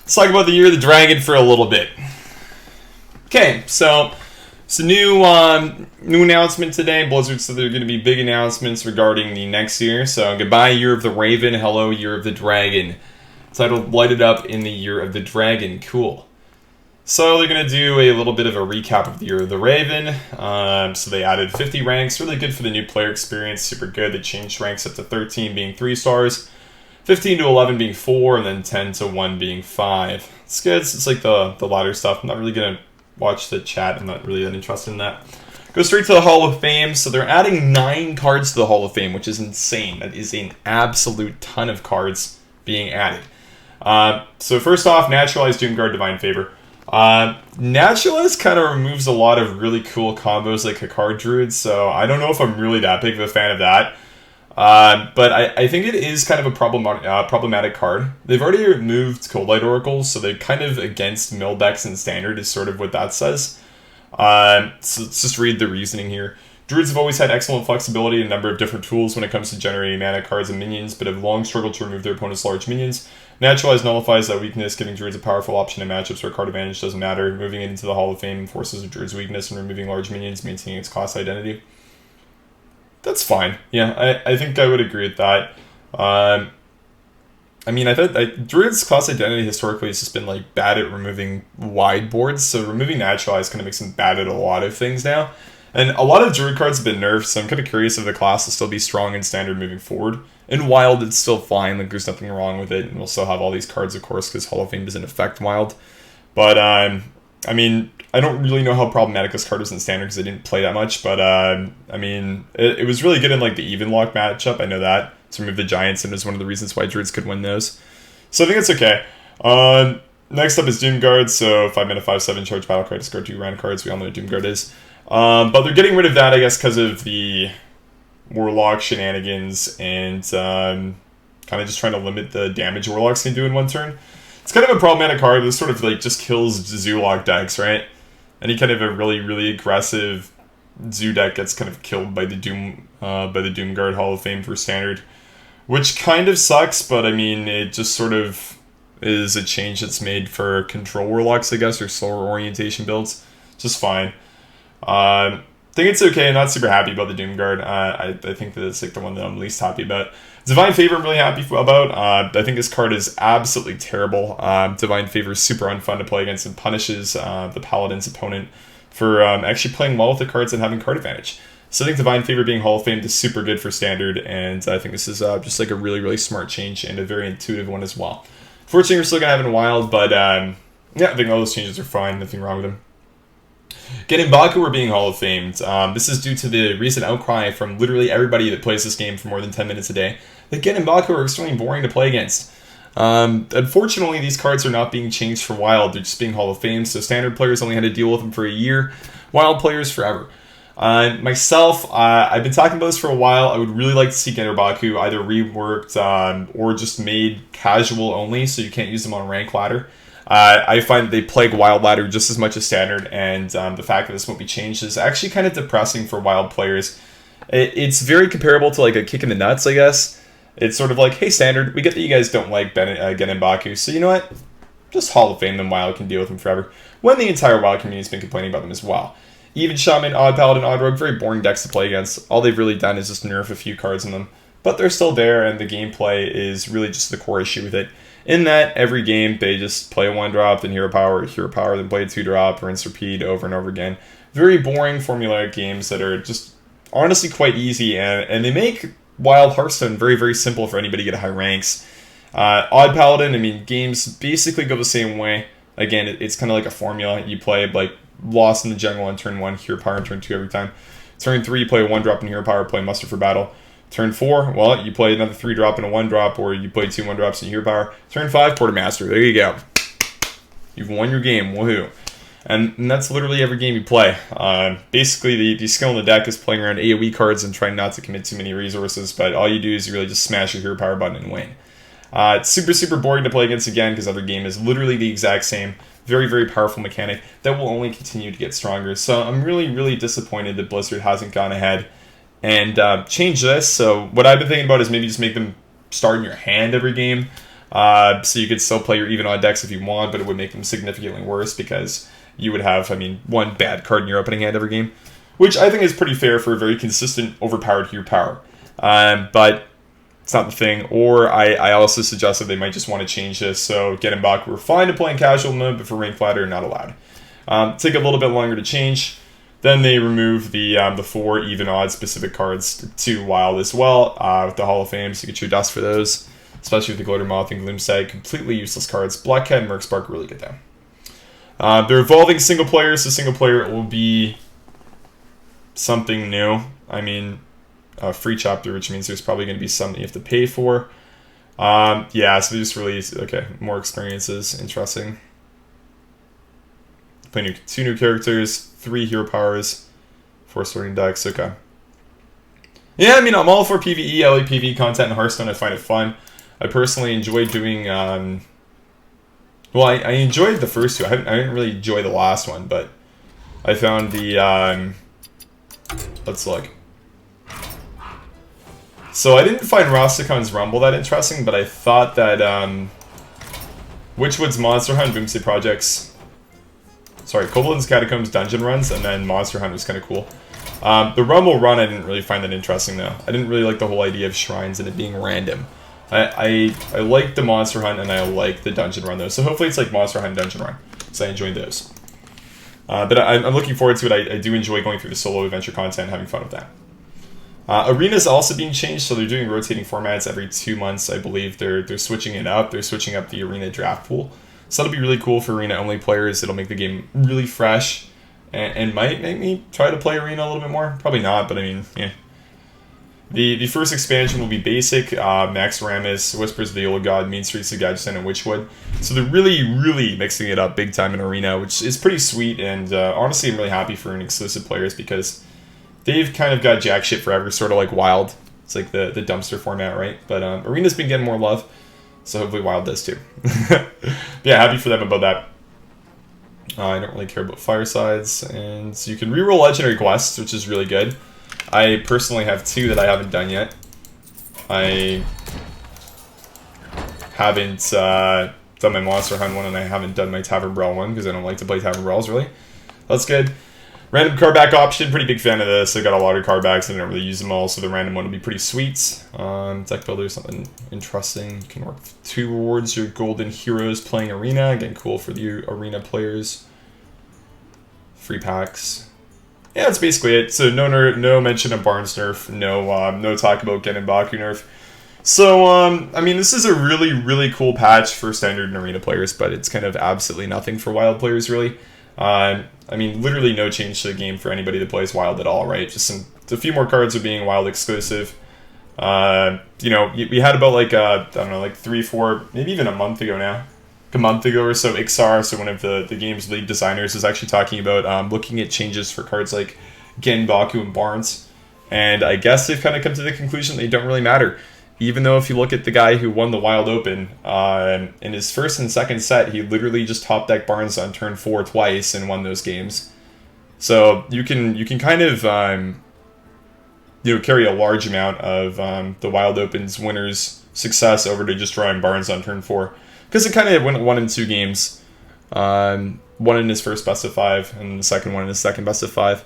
Let's talk about the Year of the Dragon for a little bit. Okay, so it's a new announcement today. Blizzard said there are going to be big announcements regarding the next year. So goodbye, Year of the Raven. Hello, Year of the Dragon. Titled Light It Up in the Year of the Dragon. Cool. So they're going to do a little bit of a recap of the Year of the Raven. So they added 50 ranks. Really good for the new player experience. Super good. They changed ranks up to 13 being 3 stars. 15 to 11 being 4, and then 10 to 1 being 5. It's good. It's like the ladder stuff. I'm not really going to watch the chat. I'm not really that interested in that. Go straight to the Hall of Fame. So they're adding 9 cards to the Hall of Fame, which is insane. That is an absolute ton of cards being added. So first off, Naturalized Doomguard Divine Favor. Naturalized kind of removes a lot of really cool combos like Hakar Druid, so I don't know if I'm really that big of a fan of that. But I think it is kind of a problematic card. They've already removed Cold Light Oracles, so they're kind of against mill decks and Standard is sort of what that says. So let's just read the reasoning here. Druids have always had excellent flexibility and a number of different tools when it comes to generating mana, cards, and minions, but have long struggled to remove their opponent's large minions. Naturalized nullifies that weakness, giving Druids a powerful option in matchups where card advantage doesn't matter. Moving it into the Hall of Fame forces a Druid's weakness and removing large minions, maintaining its class identity. That's fine. Yeah, I think I would agree with that. I mean, I thought Druid's class identity historically has just been like bad at removing wide boards, so removing Naturalized kind of makes them bad at a lot of things now. And a lot of Druid cards have been nerfed, so I'm kind of curious if the class will still be strong in Standard moving forward. In Wild, it's still fine, like there's nothing wrong with it, and we'll still have all these cards, of course, because Hall of Fame doesn't affect Wild. But, I mean, I don't really know how problematic this card is in Standard because I didn't play that much, but, I mean, it was really good in, like, the even lock matchup, I know that, to remove the Giants, and it was one of the reasons why Druids could win those. So I think it's okay. Next up is Doomguard, so 5-mana, 5/7, charge battle card, discard 2 random cards, we all know what Doomguard is. But they're getting rid of that, I guess, because of the Warlock shenanigans and kind of just trying to limit the damage Warlocks can do in one turn. It's kind of a problematic card. This sort of like just kills Zoolock decks, right? Any kind of a really, really aggressive Zoo deck gets kind of killed by the Doomguard Hall of Fame for Standard, which kind of sucks. But I mean, it just sort of is a change that's made for control Warlocks, I guess, or slower orientation builds. Just fine. I think it's okay. I'm not super happy about the Doomguard. I think that it's like the one that I'm least happy about. Divine Favor I'm really happy about. I think this card is absolutely terrible. Divine Favor is super unfun to play against and punishes the Paladin's opponent for actually playing well with the cards and having card advantage. So I think Divine Favor being Hall of Fame is super good for Standard, and I think this is just like a really, really smart change and a very intuitive one as well. Fortunately, we're still going to have it in Wild, but yeah, I think all those changes are fine. Nothing wrong with them. Getting Baku are being Hall of Famed. This is due to the recent outcry from literally everybody that plays this game for more than 10 minutes a day that Get and Baku are extremely boring to play against. Unfortunately, these cards are not being changed for Wild. They're just being Hall of Fame, so Standard players only had to deal with them for a year. Wild players forever. Myself, I've been talking about this for a while. I would really like to see Get and Baku either reworked or just made casual only, so you can't use them on rank ladder. I find they plague Wild ladder just as much as Standard, and the fact that this won't be changed is actually kind of depressing for Wild players. It's very comparable to like a kick in the nuts, I guess. It's sort of like, hey Standard, we get that you guys don't like Gen and Baku, so you know what? Just Hall of Fame them. Wild can deal with them forever. When the entire Wild community has been complaining about them as well. Even Shaman, Odd Paladin, Odd Rogue, very boring decks to play against. All they've really done is just nerf a few cards in them. But they're still there, and the gameplay is really just the core issue with it. In that, every game, they just play a 1-drop, then hero power, then play a 2-drop, rinse, repeat over and over again. Very boring formulaic games that are just honestly quite easy, and they make Wild Hearthstone very, very simple for anybody to get high ranks. Odd Paladin, I mean, games basically go the same way. Again, it's kind of like a formula. You play, like, Lost in the Jungle on turn 1, hero power on turn 2 every time. Turn 3, you play a 1-drop in hero power, play Muster for battle. Turn 4, well, you play another 3-drop and a 1-drop, or you play 2 1-drops in hero power. Turn 5, Portamaster. There you go. You've won your game. Woohoo. And that's literally every game you play. Basically, the skill in the deck is playing around AoE cards and trying not to commit too many resources, but all you do is you really just smash your hero power button and win. It's super, super boring to play against again, because every game is literally the exact same. Very, very powerful mechanic that will only continue to get stronger. So I'm really, really disappointed that Blizzard hasn't gone ahead and changed this. So what I've been thinking about is maybe just make them start in your hand every game. So you could still play your even odd decks if you want, but it would make them significantly worse because you would have, one bad card in your opening hand every game, which I think is pretty fair for a very consistent, overpowered hero power. But it's not the thing. Or I also suggested they might just want to change this. So Get and Bach were fine to play in casual mode, but for ranked ladder, not allowed. Take a little bit longer to change. Then they remove the 4 even odd specific cards to wild as well with the Hall of Fame, so you get your dust for those, especially with the Glitter Moth and Gloomsag. Completely useless cards. Black Cat and Mercspark really get down. They're evolving single player, so single player will be something new. A free chapter, which means there's probably going to be something you have to pay for. Yeah, so they just released, okay, more experiences. Interesting. Play 2 new characters, 3 hero powers, 4 sorting decks, okay. Yeah, I'm all for PvE, LA PvE content in Hearthstone. I find it fun. I personally enjoy doing, I enjoyed the first 2. I didn't really enjoy the last one, but I found the, let's look. So I didn't find Rosticon's Rumble that interesting, but I thought that, Witchwood's Monster Hunt, Boomsday Projects, Kobold's Catacombs dungeon runs, and then Monster Hunt was kind of cool. The Rumble run, I didn't really find that interesting, though. I didn't really like the whole idea of shrines and it being random. I like the Monster Hunt, and I like the dungeon run, though. So hopefully it's like Monster Hunt dungeon run, because I enjoyed those. But I'm looking forward to it. I do enjoy going through the solo adventure content and having fun with that. Arena's also being changed, so they're doing rotating formats every 2 months, I believe. They're switching it up. They're switching up the Arena draft pool. So that'll be really cool for Arena-only players. It'll make the game really fresh and might make me try to play Arena a little bit more. Probably not, but yeah. The first expansion will be basic, Max Ramus, Whispers of the Old God, Mean Streets of Gadsden, and Witchwood. So they're really mixing it up big time in Arena, which is pretty sweet, and honestly I'm really happy for exclusive players because they've kind of got jack shit forever, sort of like Wild. It's like the dumpster format, right? But Arena's been getting more love, so hopefully Wild does too. Yeah, happy for them about that. I don't really care about Firesides, and so you can reroll Legendary Quests, which is really good. I personally have 2 that I haven't done yet. I haven't done my Monster Hunt one, and I haven't done my Tavern Brawl one, because I don't like to play Tavern Brawls, really. That's good. Random card back option, pretty big fan of this. I got a lot of card backs, and I don't really use them all, so the random one will be pretty sweet. Deck Builder, something interesting. You can work towards your golden heroes playing Arena. Again, cool for the Arena players. Free packs. Yeah, that's basically it. So no mention of Barnes nerf, no talk about Gen and Baku nerf. So this is a really cool patch for standard and Arena players, but it's kind of absolutely nothing for Wild players, really. Literally no change to the game for anybody that plays Wild at all, right? Just a few more cards are being Wild exclusive. We had about like 3, 4, maybe even a month ago now. A month ago or so, Ixar, so one of the game's lead designers, is actually talking about looking at changes for cards like Gen, Baku, and Barnes. And I guess they've kind of come to the conclusion they don't really matter. Even though if you look at the guy who won the Wild Open, in his first and second set, he literally just top decked Barnes on turn 4 twice and won those games. So you can kind of carry a large amount of the Wild Open's winners' success over to just drawing Barnes on turn 4. Because it kind of went 1 in 2 games. One in his first best of 5, and the second one in his second best of 5.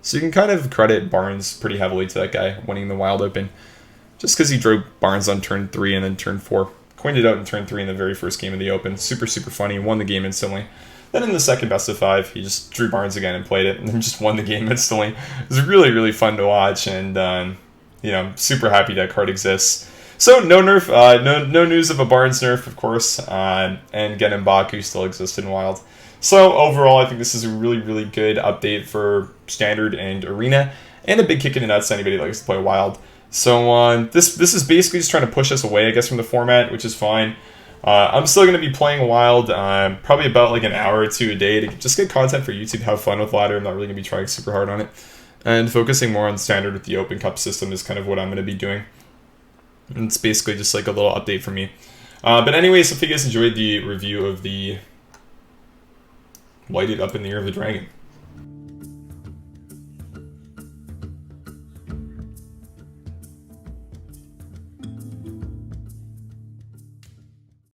So you can kind of credit Barnes pretty heavily to that guy winning the Wild Open. Just because he drew Barnes on turn 3 and then turn 4. Coined it out in turn 3 in the very first game of the Open. Super funny. Won the game instantly. Then in the second best of 5, he just drew Barnes again and played it. And then just won the game instantly. It was really fun to watch. And, super happy that card exists. So no nerf, no news of a Barnes nerf, of course, and Gen and Baku still exist in Wild. So overall, I think this is a really good update for Standard and Arena, and a big kick in the nuts to anybody that likes to play Wild. So this is basically just trying to push us away, I guess, from the format, which is fine. I'm still going to be playing Wild, probably about like an hour or 2 a day to just get content for YouTube, have fun with ladder. I'm not really going to be trying super hard on it, and focusing more on Standard with the Open Cup system is kind of what I'm going to be doing. And it's basically just like a little update from me. But anyways, if you guys enjoyed the review of the Light It Up in the Ear of the Dragon,